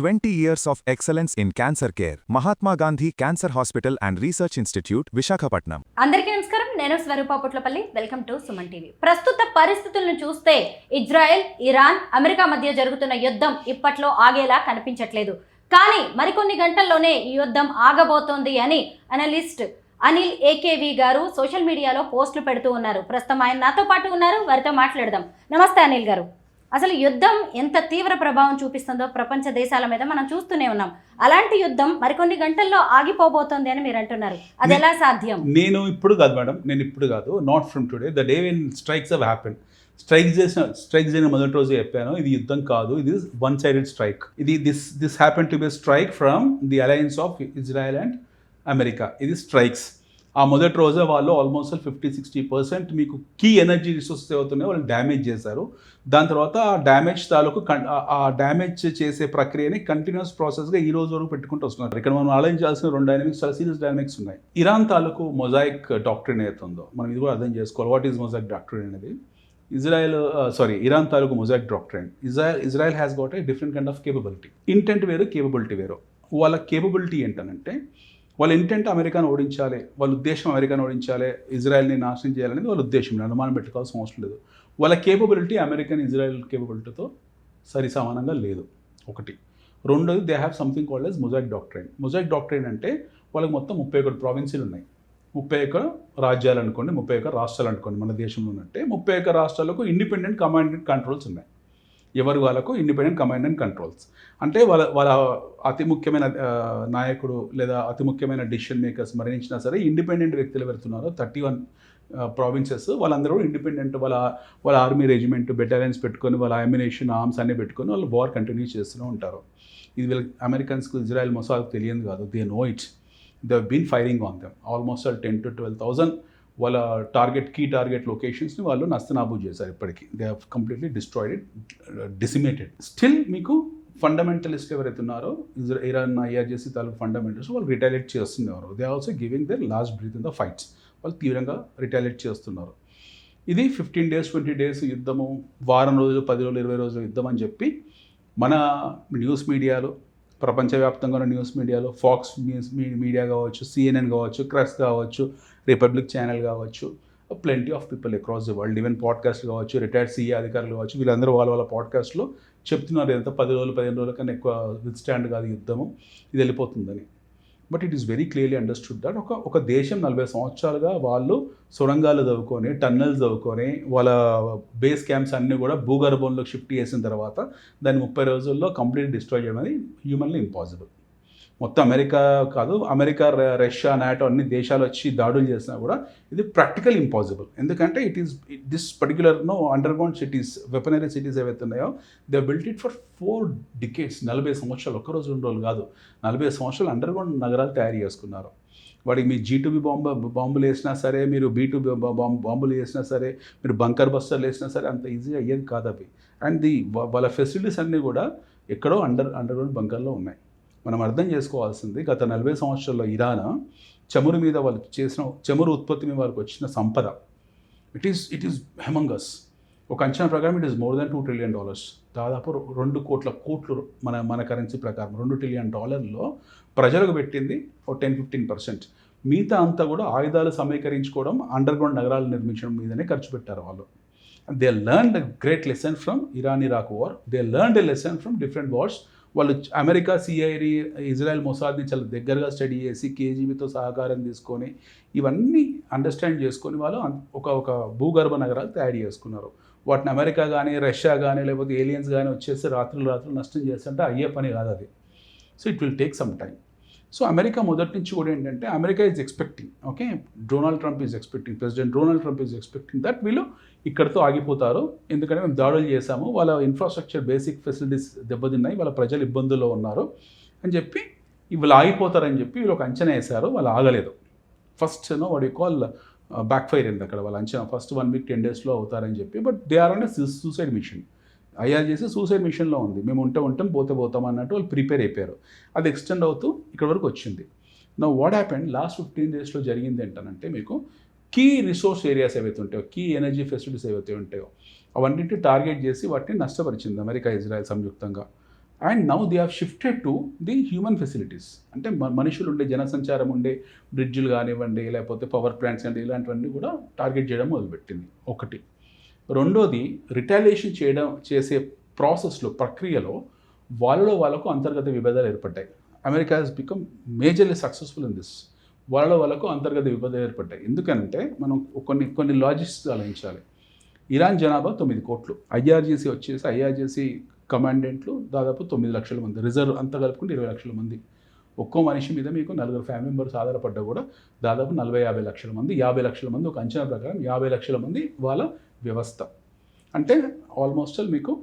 20 years of excellence in cancer care. Mahatma Gandhi Cancer Hospital and Research Institute, Visakhapatnam. అందరికీ నమస్కారం. నేను Swarupa Putlapalli. Welcome to Suman TV. ప్రస్తుత పరిస్థితులను చూస్తే ఇజ్రాయెల్, ఇరాన్, అమెరికా మధ్య జరుగుతున్న యుద్ధం ఇప్పట్లో ఆగేలా కనిపించట్లేదు. కానీ మరికొన్ని గంటల్లోనే ఈ యుద్ధం ఆగబోతోంది అని అనలిస్ట్ అనిల్ ఏకేవి గారు సోషల్ మీడియాలో పోస్టులు పెడుతూ ఉన్నారు. ప్రస్తుతం ఆయన నాతో పాటు ఉన్నారు. వారితో మాట్లాడదాం. నమస్తే అనిల్ గారు. అసలు యుద్ధం ఎంత తీవ్ర ప్రభావం చూపిస్తుందో ప్రపంచ దేశాల మీద మనం చూస్తూనే ఉన్నాం. అలాంటి యుద్ధం మరికొన్ని గంటల్లో ఆగిపోబోతోంది అని మీరు అంటున్నారు. అది ఎలా సాధ్యం? నేను ఇప్పుడు కాదు madam, not from today, the day when strikes have happen. Strike చేసిన మొదటి రోజు చెప్పాను, ఇది యుద్ధం కాదు, ఇది వన్ సైడెడ్ స్ట్రైక్. ఇది this happen to be strike from the alliance of Israel and America. ఇది స్ట్రైక్స్. ఆ మొదటి రోజే వాళ్ళు ఆల్మోస్ట్ 50-60% మీకు కీ ఎనర్జీ రిసోర్సెస్ అవుతున్నాయో వాళ్ళు డ్యామేజ్ చేశారు. దాని తర్వాత ఆ డ్యామేజ్ తాలూకు ఆ డ్యామేజ్ చేసే ప్రక్రియని కంటిన్యూస్ ప్రాసెస్గా ఈ రోజు వరకు పెట్టుకుంటూ వస్తున్నారు. ఇక్కడ మనం ఆలోచించాల్సిన 2 డైనమిక్స్, చాలా సీరియస్ డైనమిక్స్ ఉన్నాయి. ఇరాన్ తాలూకు మొజాయిక్ డాక్ట్రిన్ ఏతుందో మనం ఇది కూడా అర్థం చేసుకోవాలి. వాట్ ఈజ్ మొజాయిక్ డాక్ట్రిన్ అనేది? ఇరాన్ తాలూకు mosaic doctrine, Israel has got a different kind of capability. Intent వేరు, కేపబిలిటీ వేరు. వాళ్ళ కేపబిలిటీ ఏంటనంటే వాళ్ళ ఇంటెంట్ అమెరికాను ఓడించాలి, వాళ్ళ ఉద్దేశం అమెరికాను ఓడించాలి, ఇజ్రాయెల్ని నాశనం చేయాలనేది వాళ్ళ ఉద్దేశం. అనుమానం పెట్టుకోవాల్సిన అవసరం లేదు. వాళ్ళ కేపబిలిటీ అమెరికన్ ఇజ్రాయెల్ కేపబిలిటీతో సరి సమానంగా లేదు. ఒకటి. రెండోది, they have something called as mosaic doctrine. Mosaic doctrine అంటే వాళ్ళకి మొత్తం 31 ప్రావిన్సీలు ఉన్నాయి. 31 రాజ్యాలు అనుకోండి, 31 రాష్ట్రాలు అనుకోండి. మన దేశంలో ఉన్నట్టే 31 రాష్ట్రాలకు ఇండిపెండెంట్ కమాండ్ అండ్ కంట్రోల్స్ ఉన్నాయి. ఎవరి వాళ్ళకు ఇండిపెండెంట్ కమాండ్ అండ్ కంట్రోల్స్. అంటే వాళ్ళ అతి ముఖ్యమైన నాయకుడు లేదా అతి ముఖ్యమైన డిసిషన్ మేకర్స్ మరణించినా సరే ఇండిపెండెంట్ వ్యక్తులు పెడుతున్నారు. 31 ప్రావిన్సెస్ వాళ్ళందరూ ఇండిపెండెంట్. వాళ్ళ ఆర్మీ రెజిమెంట్, బెటాలియన్స్ పెట్టుకొని, వాళ్ళ అమ్యునేషన్, ఆర్మ్స్ అన్నీ పెట్టుకొని వాళ్ళు వార్ కంటిన్యూ చేస్తూనే ఉంటారు. ఇది వీళ్ళకి అమెరికన్స్కు, ఇజ్రాయెల్ మొసాద్కు తెలియదు కాదు. They know it. They have been firing on them. Almost 10,000-12,000 వాళ్ళ కీ టార్గెట్ లొకేషన్స్ని వాళ్ళు నస్తనాబూ చేశారు. ఇప్పటికీ they have completely destroyed it, decimated. Still మీకు ఫండమెంటలిస్ట్ ఎవరైతే ఉన్నారో ఇరాన్, IRGC తాలూకు ఫండమెంటలిస్ట్, వాళ్ళు రిటాలియేట్ చేస్తున్నారు. They also giving their last breath in the fights. వాళ్ళు తీవ్రంగా రిటాలియేట్ చేస్తున్నారు. ఇది 15 days 20 days యుద్ధము, వారం రోజులు, 10 రోజులు, 20 రోజులు యుద్ధం అని చెప్పి మన న్యూస్ మీడియాలో, ప్రపంచవ్యాప్తంగా ఉన్న న్యూస్ మీడియాలో, ఫాక్స్ న్యూస్ మీడియా కావచ్చు, CNN కావచ్చు, క్రస్ కావచ్చు, రిపబ్లిక్ ఛానల్ కావచ్చు, plenty of people across the world, even podcast కావచ్చు, రిటైర్డ్ CA అధికారులు కావచ్చు, వీళ్ళందరూ వాళ్ళ పాడ్కాస్ట్లో చెప్తున్నారు ఎంత 10 రోజులు 15 రోజుల కన్నా ఎక్కువ విత్ స్టాండ్ కాదు యుద్ధము, ఇది వెళ్ళిపోతుందని. But it is very clearly understood that ఒక దేశం 40 సంవత్సరాలుగా వాళ్ళు సొరంగాలు తవ్వుకొని, టన్నెల్స్ తవ్వుకొని, వాళ్ళ బేస్ క్యాంప్స్ అన్నీ కూడా భూగర్భంలోకి షిఫ్ట్ చేసిన తర్వాత దాన్ని 30 రోజుల్లో కంప్లీట్ డిస్ట్రాయ్ చేయడం అనేది హ్యూమన్లీ ఇంపాసిబుల్. మొత్తం అమెరికా కాదు, అమెరికా, రష్యా, నాటో అన్ని దేశాలు వచ్చి దాడులు చేసినా కూడా ఇది ప్రాక్టికల్ ఇంపాసిబుల్. ఎందుకంటే it is this particular underground cities, weaponry cities ఏవైతే ఉన్నాయో, they built it for 4 decades. 40 సంవత్సరాలు, ఒక్కరోజు 2 రోజులు కాదు, 40 సంవత్సరాలు అండర్గ్రౌండ్ నగరాలు తయారు చేసుకున్నారు. వాడికి మీ G2B బాంబులు వేసినా సరే, మీరు B2B బాంబులు వేసినా సరే, మీరు బంకర్ బస్టర్లు వేసినా సరే అంత ఈజీగా అయ్యేది కాదు అవి. అండ్ వాళ్ళ ఫెసిలిటీస్ అన్నీ కూడా ఎక్కడో అండర్గ్రౌండ్ బంకర్లో ఉన్నాయి. మనం అర్థం చేసుకోవాల్సింది, గత 40 సంవత్సరాల్లో ఇరాన్ చమురు మీద వాళ్ళు చేసిన, చమురు ఉత్పత్తి మీద వాళ్ళకి వచ్చిన సంపద, ఇట్ ఈస్ హెమంగస్. ఒక అంచనా ప్రకారం it is more than $2 trillion. దాదాపు 2 కోట్ల మన కరెన్సీ ప్రకారం $2 trillion ప్రజలకు పెట్టింది 10-15%. మిగతా అంతా కూడా ఆయుధాలు సమీకరించుకోవడం, అండర్గ్రౌండ్ నగరాలు నిర్మించడం మీదనే ఖర్చు పెట్టారు వాళ్ళు. They learned a great lesson from Iran-Iraq war. They learned a lesson from different wars. వాళ్ళు అమెరికా, CIA, ఇజ్రాయెల్ మొసాద్ని చాలా దగ్గరగా స్టడీ చేసి, KGBతో సహకారం తీసుకొని, ఇవన్నీ అండర్స్టాండ్ చేసుకొని వాళ్ళు ఒక భూగర్భ నగరాలు తయారు చేసుకున్నారు. వాటిని అమెరికా కానీ, రష్యా కానీ, లేకపోతే ఏలియన్స్ కానీ వచ్చేసి రాత్రులు నష్టం చేస్తుంటే అయ్యే పని కాదు అది. So it will take some time. So America మొదటి నుంచి కూడా ఏంటంటే, America is expecting, okay, president Donald Trump is expecting that వీళ్ళు ఇక్కడితో ఆగిపోతారు. ఎందుకంటే మేము దాడులు చేశాము, వాళ్ళ ఇన్ఫ్రాస్ట్రక్చర్, బేసిక్ ఫెసిలిటీస్ దెబ్బతిన్నాయి, వాళ్ళ ప్రజలు ఇబ్బందుల్లో ఉన్నారు అని చెప్పి వీళ్ళు ఆగిపోతారని చెప్పి వీళ్ళు ఒక అంచనా వేశారు. వాళ్ళు ఆగలేదు. First what you call back fire అయింది అక్కడ వాళ్ళ అంచనా. ఫస్ట్ 1 week 10 daysలో అవుతారని చెప్పి, but they are on a suicide mission. IRGC suicide మిషన్లో ఉంది. మేము ఉంటాం పోతాం అన్నట్టు వాళ్ళు ప్రిపేర్ అయిపోయారు. అది ఎక్స్టెండ్ అవుతూ ఇక్కడ వరకు వచ్చింది. నా వాట్ హ్యాపెండ్ లాస్ట్ 15 daysలో జరిగింది ఏంటంటే, మీకు కీ రిసోర్స్ ఏరియాస్ ఏవైతే ఉంటాయో, కీ ఎనర్జీ ఫెసిలిటీస్ ఏవైతే ఉంటాయో అవన్నింటినీ టార్గెట్ చేసి వాటిని నష్టపరిచింది అమెరికా, ఇజ్రాయెల్ సంయుక్తంగా. And now they have shifted to the human facilities. అంటే మనుషులు ఉండే జనసంచారం ఉండే బ్రిడ్జ్లు కానివ్వండి, లేకపోతే పవర్ ప్లాంట్స్ అండి, ఇలాంటివన్నీ కూడా టార్గెట్ చేయడం మొదలుపెట్టింది ఒకటి. రెండోది, రిటాలియేషన్ చేసే ప్రాసెస్లో, ప్రక్రియలో వాళ్ళకు అంతర్గత విభేదాలు ఏర్పడ్డాయి. America has become majorly successful in this. వాళ్ళకు అంతర్గత విభేదాలు ఏర్పడ్డాయి. ఎందుకంటే మనం కొన్ని లాజిక్స్ ఆలోచించాలి. ఇరాన్ జనాభా 9 కోట్లు, ఐఆర్జీసీ కమాండెంట్లు దాదాపు 9 లక్షల మంది, రిజర్వ్ అంతా కలుపుకుంటే 20 లక్షల మంది. ఒక్కో మనిషి మీద మీకు 4 ఫ్యామిలీ మెంబర్స్ ఆధారపడ్డా కూడా దాదాపు 40-50 లక్షల మంది, 50 లక్షల మంది, ఒక అంచనా ప్రకారం 50 లక్షల మంది వాళ్ళ వ్యవస్థ. అంటే ఆల్మోస్ట్ మీకు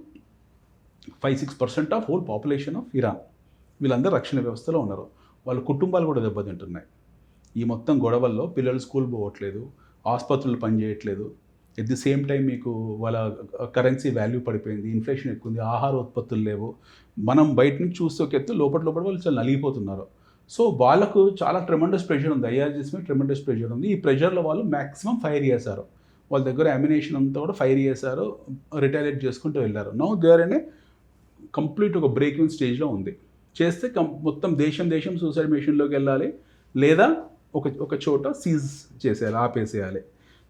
5-6% of whole population of Iran. వీళ్ళందరూ రక్షణ వ్యవస్థలో ఉన్నారు. వాళ్ళ కుటుంబాలు కూడా దెబ్బతింటున్నాయి. ఈ మొత్తం గొడవల్లో పిల్లలు స్కూల్ పోవట్లేదు, ఆసుపత్రులు పనిచేయట్లేదు. ఎట్ ది సేమ్ టైం మీకు వాళ్ళ కరెన్సీ వాల్యూ పడిపోయింది, ఇన్ఫ్లేషన్ ఎక్కువ ఉంది, ఆహార ఉత్పత్తులు లేవు. మనం బయట నుంచి చూస్తే ఒక ఎత్తు, లోపల వాళ్ళు చాలా నలిగిపోతున్నారు. సో వాళ్ళకు చాలా ట్రెమెండస్ ప్రెషర్ ఉంది, ఐఆర్జీసీ మీద ట్రెమెండస్ ప్రెషర్ ఉంది. ఈ ప్రెషర్లో వాళ్ళు మ్యాక్సిమం ఫైర్ చేశారు. వాళ్ళ దగ్గర అమ్యునేషన్ అంతా కూడా ఫైర్ చేశారు, రిటాలియేట్ చేసుకుంటూ వెళ్ళారు. Now they are in a complete ఒక బ్రేకింగ్ స్టేజ్లో ఉంది. చేస్తే మొత్తం దేశం సూసైడ్ మిషన్లోకి వెళ్ళాలి, లేదా ఒక చోట సీజ్ చేసేయాలి, ఆపేసేయాలి.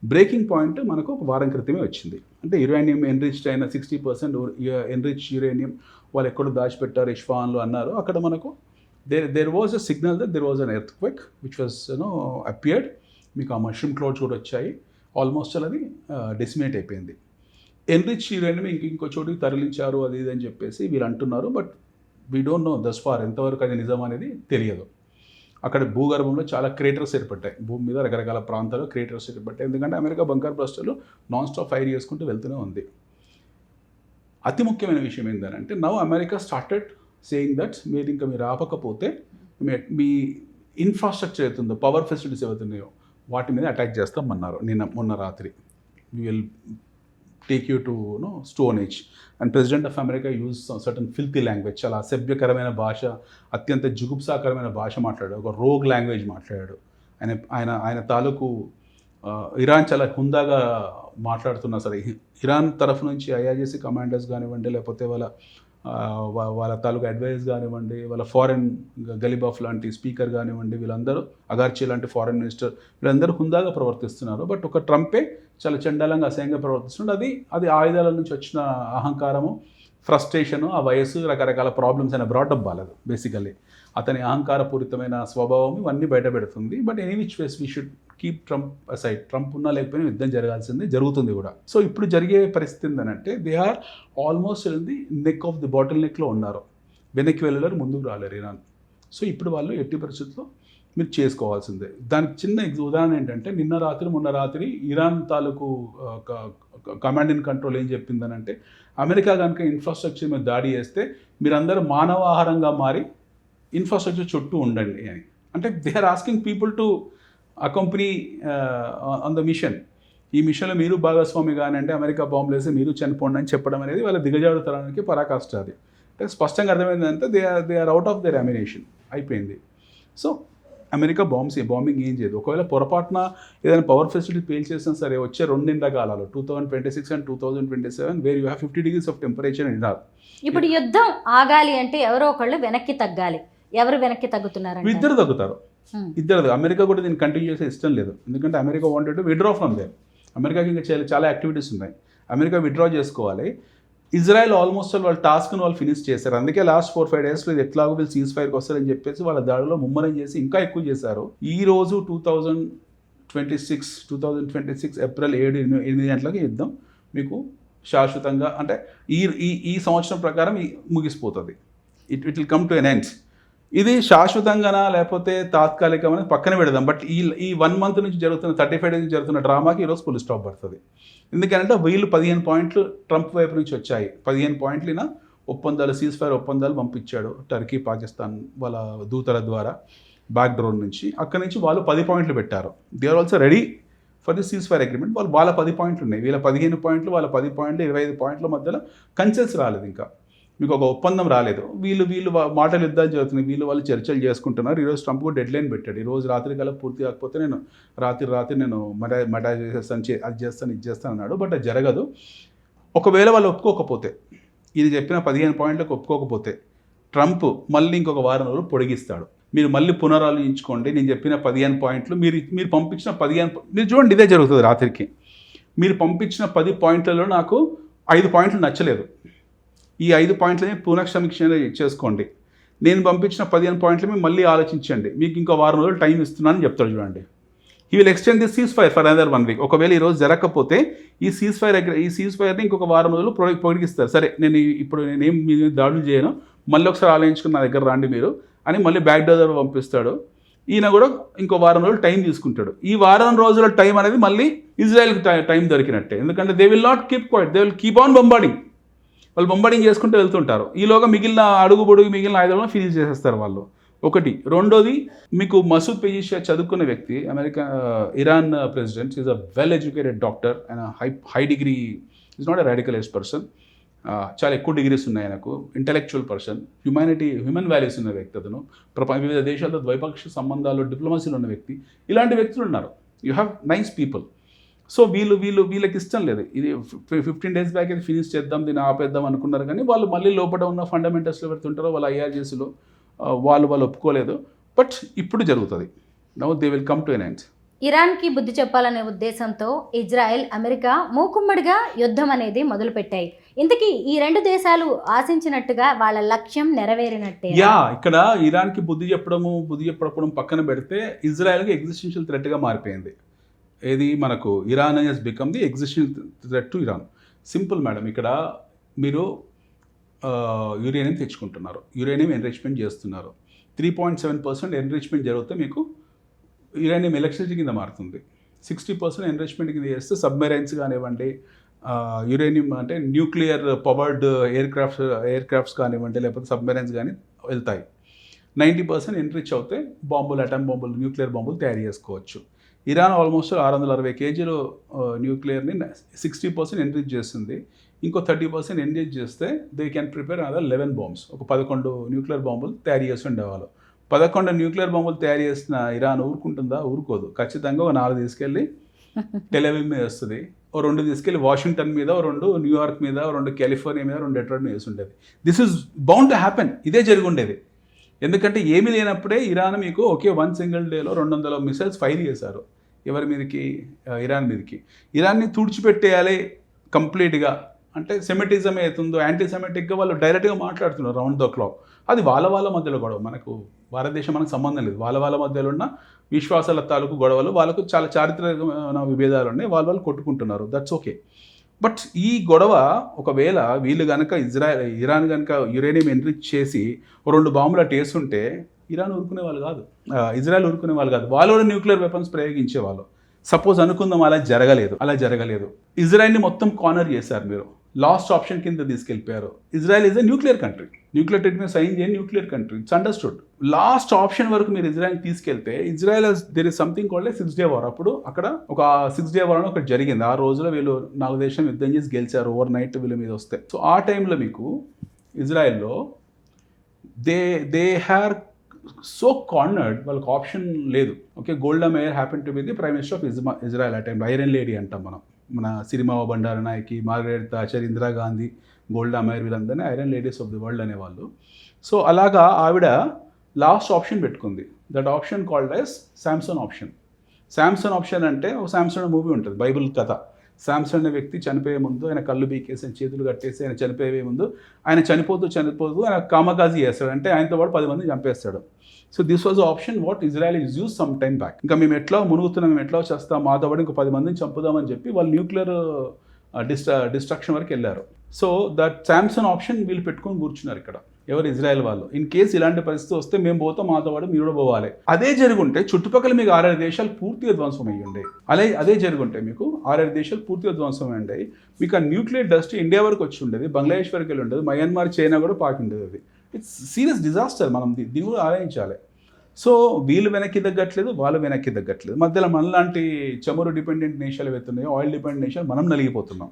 బ్రేకింగ్ పాయింట్ మనకు ఒక వారం క్రితమే వచ్చింది. అంటే యురేనియం ఎన్రిచ్డ్ అయిన 60% ఎన్రిచ్ యురేనియం వాళ్ళు ఎక్కడో దాచిపెట్టారు ఇష్ఫాన్లో అన్నారు. అక్కడ మనకు there was a signal that there was an earthquake which was appeared. మీకు ఆ మష్రూమ్ క్లౌడ్స్ కూడా వచ్చాయి. ఆల్మోస్ట్ అది డెసిమేట్ అయిపోయింది. ఎన్రిచ్ యురేనియం ఇంకో చోటుకి తరలించారు అది ఇది అని చెప్పేసి వీళ్ళు అంటున్నారు. But we don't know thus far ఎంతవరకు అది నిజం అనేది తెలియదు. అక్కడ భూగర్భంలో చాలా క్రేటర్స్ ఏర్పడ్డాయి, భూమి మీద రకరకాల ప్రాంతాల్లో క్రేటర్స్ ఏర్పడ్డాయి. ఎందుకంటే అమెరికా బంకర్ బ్లాస్టర్లు నాన్ స్టాప్ ఫైర్ చేసుకుంటూ వెళ్తూనే ఉంది. అతి ముఖ్యమైన విషయం ఏంటంటే now America started saying that మీరు ఆపకపోతే మీ ఇన్ఫ్రాస్ట్రక్చర్ అవుతుందో, పవర్ ఫెసిలిటీస్ ఏవైతున్నాయో వాటి మీద అటాక్ చేస్తామన్నారు మొన్న రాత్రి. We will take you to stone age. And president of America use certain filthy language, చాలా అసభ్యకరమైన భాష, అత్యంత జుగుప్సాకరమైన భాష మాట్లాడాడు, ఒక రోగ్ లాంగ్వేజ్ మాట్లాడాడు. ఆయన తాలూకు ఇరాన్ చాలా హుందాగా మాట్లాడుతున్నా సరే, ఇరాన్ తరఫు నుంచి ఐఆర్జీసీ కమాండర్స్ కానివ్వండి, లేకపోతే వాళ్ళ తాలూకు అడ్వైజ్ కానివ్వండి, వాళ్ళ ఫారెన్ గలిబాఫ్ లాంటి స్పీకర్ కానివ్వండి, వీళ్ళందరూ అగార్చీ లాంటి ఫారెన్ మినిస్టర్, వీళ్ళందరూ హుందాగా ప్రవర్తిస్తున్నారు. బట్ ఒక ట్రంపే చాలా చండాలంగా అసహ్యంగా ప్రవర్తిస్తున్నాడు. అది ఆయుధాల నుంచి వచ్చిన అహంకారము, ఫ్రస్ట్రేషను, ఆ వయసు, రకరకాల ప్రాబ్లమ్స్ అయినా బ్రాటప్ బాలేదు. బేసికల్లీ అతని అహంకారపూరితమైన స్వభావం ఇవన్నీ బయట పెడుతుంది. But any which ways we should keep Trump aside. Trump ఉన్నా లేకపోయినా యుద్ధం జరగాల్సిందే, జరుగుతుంది కూడా. సో ఇప్పుడు జరిగే పరిస్థితి ఏంటంటే they are almost the neck of the bottle నెక్లో ఉన్నారు. వెనక్కి వెళ్ళలేరు, ముందుకు రాలేరు ఇరాన్. సో ఇప్పుడు వాళ్ళు ఎట్టి పరిస్థితుల్లో మీరు చేసుకోవాల్సిందే. దానికి చిన్న ఉదాహరణ ఏంటంటే మొన్న రాత్రి ఇరాన్ తాలూకు కమాండ్ అండ్ కంట్రోల్ ఏం చెప్పిందనంటే అమెరికా కనుక ఇన్ఫ్రాస్ట్రక్చర్ మీద దాడి చేస్తే మీరందరూ మానవ ఆహారంగా మారి ఇన్ఫ్రాస్ట్రక్చర్ చుట్టూ ఉండండి అని. అంటే they are asking people to accompany on the mission. ఈ మిషన్లో మీరు భాగస్వామి కానీ అంటే అమెరికా బాంబులు వేసి మీరు చనిపోండి అని చెప్పడం అనేది వాళ్ళ దిగజారుతనానికి పరాకాష్ట. అది అంటే స్పష్టంగా అర్థమైందంటే they are out of their ammunition అయిపోయింది. సో అమెరికా బాంబింగ్ ఏం చేయదు. ఒకవేళ పొరపాటున ఏదైనా పవర్ ఫెసిలిటీ పేల్చేసినా సరే వచ్చే 2 ఎండాకాలాలు 2026 and 2027 where you have 50 degrees of temperature in Iran. ఇప్పుడు యుద్ధం ఆగాలి అంటే ఎవరో ఒకళ్ళు వెనక్కి తగ్గాలి. ఎవరు వెనక్కి తగ్గుతున్నారు? ఇద్దరు తగ్గుతారు. అమెరికా కూడా దీన్ని కంటిన్యూ చేసే ఇష్టం లేదు. ఎందుకంటే America wanted to withdraw from there. అమెరికాకి ఇంకా చాలా యాక్టివిటీస్ ఉన్నాయి. అమెరికా విత్డ్రా చేసుకోవాలి. ఇజ్రాయెల్ ఆల్మోస్ట్ వాళ్ళ టాస్క్ను వాళ్ళు ఫినిష్ చేశారు. అందుకే లాస్ట్ 4-5 డేస్లో ఇది ఎట్లాగో వీళ్ళు సీజ్ ఫైర్కి వస్తారని చెప్పేసి వాళ్ళ దాడిలో ముమ్మరం చేసి ఇంకా ఎక్కువ చేశారు. ఈ రోజు 2026 ఏప్రిల్ 7-8 గంటలకి యుద్ధం మీకు శాశ్వతంగా అంటే ఈ సంవత్సరం ప్రకారం ముగిసిపోతుంది. It will come to an end. ఇది శాశ్వతంగానా లేకపోతే తాత్కాలికమని పక్కన పెడదాం. బట్ ఈ 1 month నుంచి జరుగుతున్న 35 days నుంచి జరుగుతున్న డ్రామాకి ఈరోజు ఫుల్ స్టాప్ పడుతుంది. ఎందుకంటే వీళ్ళు 15 పాయింట్లు ట్రంప్ వైపు నుంచి వచ్చాయి. 15 పాయింట్లైనా ఒప్పందాలు, సీజ్ ఫైర్ ఒప్పందాలు పంపించాడు టర్కీ, పాకిస్తాన్ వాళ్ళ దూతల ద్వారా బ్యాక్ డోర్ నుంచి. అక్కడి నుంచి వాళ్ళు 10 పాయింట్లు పెట్టారు. They are also ready for the ceasefire agreement. వాళ్ళ 10 పాయింట్లు ఉన్నాయి, వీళ్ళ 15 పాయింట్లు, వాళ్ళ 10 పాయింట్లు, 25 పాయింట్ల మధ్యలో కన్సెన్స్ రాలేదు. ఇంకా మీకు ఒక ఒప్పందం రాలేదు. వీళ్ళు మాటలు యుద్ధాలు జరుగుతున్నాయి, వాళ్ళు చర్చలు చేసుకుంటున్నారు. ఈరోజు ట్రంప్ కూడా డెడ్ లైన్ పెట్టాడు. ఈరోజు రాత్రి కల్లా పూర్తి కాకపోతే నేను రాత్రి నేను మటా చేసేస్తాను, అది చేస్తాను, ఇది చేస్తాను అన్నాడు. బట్ అది జరగదు. ఒకవేళ వాళ్ళు ఒప్పుకోకపోతే, ఇది చెప్పిన 15 పాయింట్లకు ఒప్పుకోకపోతే ట్రంప్ మళ్ళీ ఇంకొక వారం రోజులు పొడిగిస్తాడు. మీరు మళ్ళీ పునరాలోచించుకోండి, నేను చెప్పిన 15 పాయింట్లు మీరు పంపించిన 15 మీరు చూడండి, ఇదే జరుగుతుంది రాత్రికి. మీరు పంపించిన 10 పాయింట్లలో నాకు 5 పాయింట్లు నచ్చలేదు. ఈ 5 పాయింట్లని పునఃసమీక్ష చేసుకోండి. నేను పంపించిన 15 పాయింట్లు మీరు మళ్ళీ ఆలోచించండి, మీకు ఇంకో వారం రోజులు టైం ఇస్తున్నానని చెప్తాడు. చూడండి, he will extend this cease fire for another 1 week. ఒకవేళ ఈరోజు జరగకపోతే ఈ సీజ్ ఫైర్ని ఇంకొక వారం రోజులు పొడిగిస్తారు. సరే, నేనేం మీ మీద దాడులు చేయను, మళ్ళీ ఒకసారి ఆలోచించుకుని నా దగ్గర రండి మీరు అని మళ్ళీ బ్యాక్ డోర్ పంపిస్తాడు. ఈయన కూడా ఇంకో వారం రోజులు టైం తీసుకుంటాడు. ఈ వారం రోజుల టైం అనేది మళ్ళీ ఇజ్రాయెల్కి టైం దొరికినట్టే. ఎందుకంటే they will not keep quiet, they will keep on bombarding. వాళ్ళు బొంబార్డింగ్ చేసుకుంటూ వెళ్తుంటారు. ఈలోగా మిగిలిన మిగిలిన ఆయుధాలను ఫినిష్ చేసేస్తారు వాళ్ళు. ఒకటి. రెండోది, మీకు మసూద్ పెజిషియా చదువుకున్న వ్యక్తి, Iran president, is a well educated doctor and high degree, is not a radicalised person. చాలా ఎక్కువ డిగ్రీస్ ఉన్నాయి ఆయనకు, ఇంటెలెక్చువల్ పర్సన్, హ్యూమన్ వాల్యూస్ ఉన్న వ్యక్తి అతను, వివిధ దేశాలతో ద్వైపాక్షిక సంబంధాలు, డిప్లొమసీలో ఉన్న వ్యక్తి. ఇలాంటి వ్యక్తులు ఉన్నారు. You have nice people. So వీళ్ళకి ఇష్టం లేదు. ఇది 15 days బ్యాక్ ఇది ఫినిష్ చేద్దాం, దీన్ని ఆపేద్దాం అనుకున్నారు. కానీ వాళ్ళు మళ్ళీ లోపల ఉన్న ఫండమెంటల్స్లో పెడుతుంటారో వాళ్ళ IRGSలో వాళ్ళు ఒప్పుకోలేదు. బట్ ఇప్పుడు జరుగుతుంది. Now they will come to an end. ఇరాన్కి బుద్ధి చెప్పాలనే ఉద్దేశంతో ఇజ్రాయెల్, అమెరికా మూకుమ్మడిగా యుద్ధం అనేది మొదలుపెట్టాయి. ఇంతకీ ఈ 2 దేశాలు ఆశించినట్టుగా వాళ్ళ లక్ష్యం నెరవేరినట్టే. ఇక్కడ ఇరాన్కి బుద్ధి చెప్పడం పక్కన పెడితే, ఇజ్రాయెల్కి ఎగ్జిస్టెన్షియల్ థ్రెట్గా మారిపోయింది. ఏది మనకు Iran has become the existential threat to Iran. Simple madam, ఇక్కడ మీరు యురేనియం తెచ్చుకుంటున్నారు, యురేనియం ఎన్రిచ్మెంట్ చేస్తున్నారు. 3.7% ఎన్రిచ్మెంట్ జరిగితే మీకు యురేనియం ఎలక్ట్రిసిటీ కింద మారుతుంది. 60% ఎన్రిచ్మెంట్ కింద చేస్తే సబ్మెరైన్స్ కానివ్వండి, యురేనియం అంటే న్యూక్లియర్ పవర్డ్ ఎయిర్ క్రాఫ్ట్స్ కానివ్వండి, లేకపోతే సబ్మెరైన్స్ కానీ వెళ్తాయి. 90% ఎన్రిచ్ అవుతే బాంబులు, అటమ్ బాంబులు, న్యూక్లియర్ బాంబులు తయారు చేసుకోవచ్చు. ఇరాన్ ఆల్మోస్ట్ 660 kg న్యూక్లియర్ని 60% ఎన్రిచ్ చేస్తుంది. ఇంకో 30% ఎన్రిచ్ చేస్తే they can prepare other 11 bombs. ఒక 11 న్యూక్లియర్ బాంబులు తయారు చేసి ఉండేవాళ్ళు. 11 న్యూక్లియర్ బాంబులు తయారు చేసిన ఇరాన్ ఊరుకుంటుందా? ఊరుకోదు. ఖచ్చితంగా ఒక 4 తీసుకెళ్ళి టెలవివ్ మీద వస్తుంది, ఓ 2 తీసుకెళ్ళి వాషింగ్టన్ మీద, ఓ 2 న్యూయార్క్ మీద, ఓ 2 కాలిఫోర్నియా మీద, 2 డెట్రాయిట్ మీద వేసి ఉండేది. This is bound to happen. ఇదే జరిగి ఉండేది. ఎందుకంటే ఏమీ లేనప్పుడే ఇరాన్ మీకు ఒకే 1 single డేలో 200 మిసైల్స్ ఫైర్ చేశారు. ఎవరి మీదకి? ఇరాన్ మీదకి. ఇరాన్ని తుడిచిపెట్టేయాలి కంప్లీట్గా అంటే సెమిటిజం అవుతుందో, యాంటీసెమిటిక్గా వాళ్ళు డైరెక్ట్గా మాట్లాడుతున్నారు రౌండ్ ద క్లాక్. అది వాళ్ళ మధ్యలో గొడవ. మనకు భారతదేశం మనకు సంబంధం లేదు. వాళ్ళ మధ్యలో ఉన్న విశ్వాసాల తాలూకు గొడవలు, వాళ్ళకు చాలా చారిత్రకమైన విభేదాలు ఉన్నాయి, వాళ్ళు కొట్టుకుంటున్నారు. That's okay. బట్ ఈ గొడవ ఒకవేళ వీళ్ళు కనుక ఇరాన్ కనుక యురేనియం ఎన్రిచ్ చేసి 2 బాంబులు అటు వేస్తుంటే ఇరాన్ ఊరుకునే వాళ్ళు కాదు, ఇజ్రాయెల్ ఊరుకునే వాళ్ళు కాదు. వాళ్ళు కూడా న్యూక్లియర్ వెపన్స్ ప్రయోగించేవాళ్ళు. సపోజ్ అనుకుందాం అలా జరగలేదు. ఇజ్రాయెల్ని మొత్తం కార్నర్ చేశారు మీరు, లాస్ట్ ఆప్షన్ కింద తీసుకెళ్ళిపోయారు. Israel is a nuclear country, nuclear treaty మీద సైన్ చేయని nuclear country, it's understood. Last option వరకు మీరు ఇజ్రాయెల్ తీసుకెళ్తే, Israel there is something called 6 day war. అప్పుడు అక్కడ ఒక 6 day war అని ఒకటి జరిగింది. ఆ రోజులో వీళ్ళు 4 దేశం యుద్ధం చేసి గెలిచారు ఓవర్ నైట్ వీళ్ళ మీద వస్తే. సో ఆ టైంలో మీకు ఇజ్రాయెల్లో దే హ్యార్ సో కార్నర్డ్, వాళ్ళకి ఆప్షన్ లేదు. Okay, గోల్డా mayor happen to be the prime minister of Israel ఆ టైంలో. ఐరన్ లేడీ అంటాం మనం. మన సిరిమావ బండారనాయకి, మార్గరెట్ థాచర్, ఇందిరాగాంధీ, గోల్డా మేయర్, వీళ్ళందరినీ iron ladies of the world అనేవాళ్ళు. సో అలాగా ఆవిడ లాస్ట్ ఆప్షన్ పెట్టుకుంది. That option called as Samson option. Samson option అంటే ఒక శాంసన్ మూవీ ఉంటుంది, బైబిల్ కథ. శాంసన్ అనే వ్యక్తి చనిపోయే ముందు ఆయన కళ్ళు బీకేసి, ఆయన చేతులు కట్టేసి, ఆయన చనిపోయే ముందు ఆయన చనిపోతూ ఆయన కామకాజీ చేస్తాడు. అంటే ఆయనతో పాటు 10 మంది చంపేస్తాడు. So this was option what Israel is use some time back. ఇంకా మేము ఎట్లా మునుగుతున్నాం, మేము ఎట్లా చేస్తాం, మాతో పాటు ఇంకో 10 మందిని చంపుదామని చెప్పి వాళ్ళు న్యూక్లియర్ డిస్ట్రక్షన్ వరకు వెళ్ళారు. సో దట్ శాంసన్ ఆప్షన్ వీళ్ళు పెట్టుకొని కూర్చున్నారు ఇక్కడ, ఎవరు? ఇజ్రాయెల్ వాళ్ళు. ఇన్ కేసు ఇలాంటి పరిస్థితి వస్తే మేము పోతాం, మాతో పాటు మీరు కూడా పోవాలి. అదే జరుగుంటే చుట్టుపక్కల మీకు 6 దేశాలు పూర్తిగా ధ్వంసం అయ్యి ఉండే. అదే జరుగుంటే మీకు 6 దేశాలు పూర్తిగా ధ్వంసం అయ్యాయి. మీకు ఆ న్యూక్లియర్ డస్ట్ ఇండియా వరకు వచ్చి ఉండేది, బంగ్లాదేశ్ వరకు వెళ్ళి ఉండేది, మయన్మార్, చైనా కూడా పాకి ఉండేది. అది ఇట్స్ సీరియస్ డిజాస్టర్. మనం దీన్ని కూడా ఆలోచించాలి. సో వీళ్ళు వెనక్కి తగ్గట్లేదు, వాళ్ళు వెనక్కి తగ్గట్లేదు. మధ్యలో మనలాంటి చమురు డిపెండెంట్ నేషన్లు వెళ్తున్నాయి, ఆయిల్ డిపెండెంట్ నేషన్ మనం నలిగిపోతున్నాం.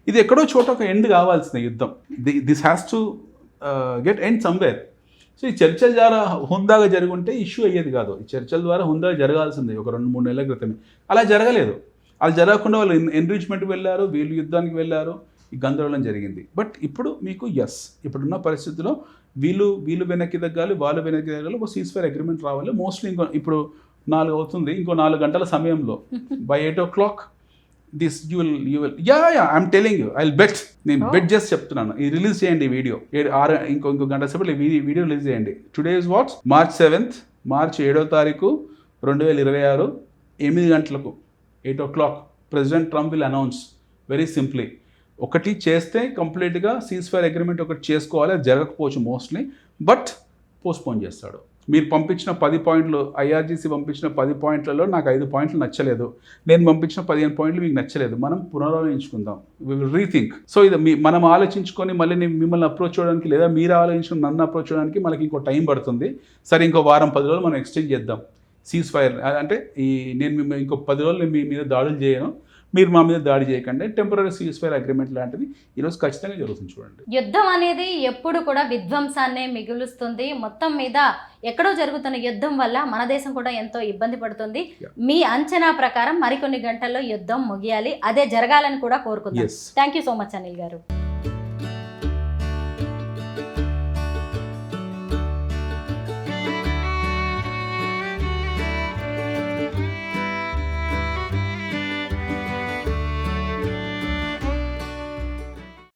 ఇది ఎక్కడో చోట ఒక ఎండ్ కావాల్సిన యుద్ధం. This has to get end somewhere. So ఈ చర్చల ద్వారా హుందాగా జరుగుంటే ఇష్యూ అయ్యేది కాదు. ఈ చర్చల ద్వారా హుందాగా జరగాల్సింది ఒక 2-3 నెలల క్రితమే. అలా జరగలేదు. అలా జరగకుండా వాళ్ళు ఎన్రిచ్మెంట్కి వెళ్ళారు, వీళ్ళు యుద్ధానికి వెళ్ళారు. ఈ గందరగోళం జరిగింది. బట్ ఇప్పుడు మీకు ఇప్పుడున్న పరిస్థితిలో వీళ్ళు వెనక్కి తగ్గాలి, వాళ్ళు వెనక్కి తగ్గాలి, ఒక సీజ్-ఫైర్ అగ్రిమెంట్ రావాలి. మోస్ట్లీ ఇప్పుడు 4 అవుతుంది, ఇంకో 4 గంటల సమయంలో by 8 o'clock this you will I'm telling you, I will bet, నేను బెట్ చేసి చెప్తున్నాను. ఇది రిలీజ్ చేయండి, ఈ వీడియో ఇంకో గంట సేపట్లో వీడియో రిలీజ్ చేయండి. Today is what, March 7th, మార్చి 7వ తారీఖు 2026 8 గంటలకు 8 o'clock president Trump will announce very simply. ఒకటి చేస్తే కంప్లీట్గా సీజ్-ఫైర్ అగ్రిమెంట్ ఒకటి చేసుకోవాలి, అది జరగకపోవచ్చు మోస్ట్లీ, బట్ పోస్ట్పోన్ చేస్తాడు. మీరు పంపించిన 10 పాయింట్లు, ఐఆర్జీసీ పంపించిన 10 పాయింట్లలో నాకు 5 పాయింట్లు నచ్చలేదు, నేను పంపించిన 15 పాయింట్లు మీకు నచ్చలేదు, మనం పునరాలోచించుకుందాం, వి విల్ రీథింక్. సో ఇది మనం ఆలోచించుకొని మళ్ళీ నేను మిమ్మల్ని అప్రోచ్ చేయడానికి, లేదా మీరు ఆలోచించుకుని నన్ను అప్రోచ్ చేయడానికి మనకి ఇంకో టైం పడుతుంది. సరే, ఇంకో వారం 10 రోజులు మనం ఎక్స్టెండ్ చేద్దాం సీజ్-ఫైర్. అంటే నేను ఇంకో 10 రోజులు మీ మీద దాడులు చేయను, మీరు మా మీద దాడి చేయకండి, టెంపరీ సీజ్-ఫైర్ అగ్రిమెంట్ లాంటిది ఈరోజు ఖచ్చితంగా జరుగుతుంది. చూడండి, యుద్ధం అనేది ఎప్పుడు కూడా విధ్వంసాన్నే మిగులుస్తుంది. మొత్తం మీద ఎక్కడో జరుగుతున్న యుద్ధం వల్ల మన దేశం కూడా ఎంతో ఇబ్బంది పడుతుంది. మీ అంచనా ప్రకారం మరికొన్ని గంటల్లో యుద్ధం ముగియాలి, అదే జరగాలని కూడా కోరుకుందాం. Thank you so much Anil గారు.